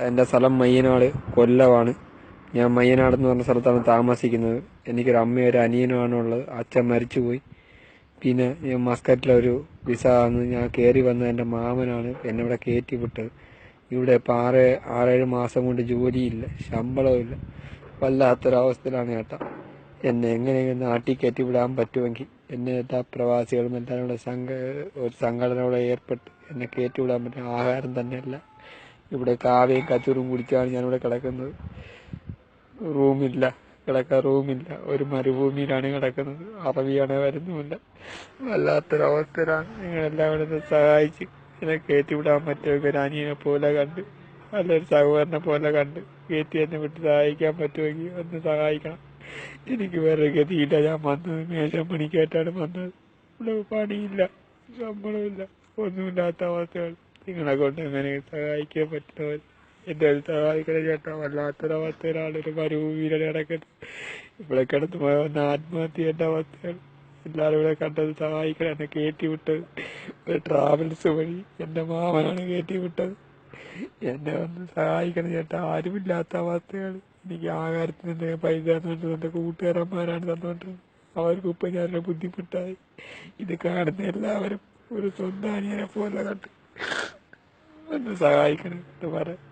എൻ്റെ സ്ഥലം മയ്യനാട് കൊല്ലമാണ്. ഞാൻ മയ്യനാട് എന്ന് പറഞ്ഞ സ്ഥലത്താണ് താമസിക്കുന്നത്. എനിക്കൊരു അമ്മയും ഒരു അനിയനുമാണ് ഉള്ളത്. അച്ഛൻ മരിച്ചുപോയി. പിന്നെ ഞാൻ മസ്കറ്റിലൊരു വിസ ആണ് ഞാൻ കയറി വന്ന എൻ്റെ മാമനാണ് എന്നെ ഇവിടെ കയറ്റി വിട്ടത്. ഇവിടെ ഇപ്പോൾ 6-7 മാസം കൊണ്ട് ജോലിയില്ല, ശമ്പളമില്ല. വല്ലാത്തൊരവസ്ഥയിലാണ് ചേട്ടാ. എന്നെ എങ്ങനെയെങ്കിലും നാട്ടിൽ കയറ്റി വിടാൻ പറ്റുമെങ്കിൽ എന്നെ എല്ലാ പ്രവാസികളും എല്ലാവരും കൂടെ ഒരു സംഘടനയോടെ ഏർപ്പെട്ട് എന്നെ കയറ്റി വിടാൻ പറ്റും. ആഹാരം തന്നെയല്ല, ഇവിടെ കാവയും കച്ചൂറും കുടിച്ചാണ് ഞാനിവിടെ കിടക്കുന്നത്. റൂമില്ല, കിടക്കാൻ റൂമില്ല. ഒരു മരുഭൂമിയിലാണ് കിടക്കുന്നത്. അറബിയാണെ വരുന്നുമില്ല. വല്ലാത്തൊരവസ്ഥയിലാണ്. നിങ്ങളെല്ലാവരും കൂടെ സഹായിച്ച് എന്നെ കയറ്റി വിടാൻ പറ്റുമെങ്കിൽ ഒരു അനിയനെ പോലെ കണ്ട്, നല്ലൊരു സഹോദരനെ പോലെ കണ്ട് കയറ്റി എന്നെ വിട്ട് സഹായിക്കാൻ പറ്റുമെങ്കിൽ ഒന്ന് സഹായിക്കണം. എനിക്ക് വേറെ ഗതിയില്ല. ഞാൻ വന്നത് മേശം പണിക്കായിട്ടാണ് വന്നത്. ഇവിടെ പണിയില്ല, ശമ്പളമില്ല, ഒന്നുമില്ലാത്ത അവസ്ഥകൾ. നിങ്ങളെ കൊണ്ട് എങ്ങനെ സഹായിക്കാൻ പറ്റുന്നവർ എൻ്റെ ഒരു സഹായിക്കണം ചേട്ടാ. വല്ലാത്തൊരവസ്ഥയിലാണ്. ഒരു മരുഭൂമിയിലാണ് കിടക്കുന്നത്. ഇവിടെ കിടന്ന് വന്ന ആത്മഹത്യ ചെയ്യേണ്ട അവസ്ഥയാണ്. എല്ലാവരും ഇവിടെ കണ്ടത് സഹായിക്കണം. എന്നെ കയറ്റി വിട്ടത് ഒരു ട്രാവൽസ് വഴി എൻ്റെ മാമനാണ് കയറ്റി വിട്ടത്. എന്നെ ഒന്ന് സഹായിക്കണം ചേട്ടാ. ആരുമില്ലാത്ത അവസ്ഥയാണ്. എനിക്ക് ആഹാരത്തിന് എന്തെങ്കിലും പൈസ തന്നുകൊണ്ട് എൻ്റെ കൂട്ടുകാരന്മാരാണ് തന്നുകൊണ്ടിരുന്നത്. അവർക്കും ഇപ്പം ഞാനൊരു ബുദ്ധിമുട്ടായി. ഇത് കാണുന്ന എല്ലാവരും ഒരു സ്വന്തം അനിയനെ പോലെ കണ്ട് ഒന്ന് സഹായിക്കണം എന്ന് പറയാം.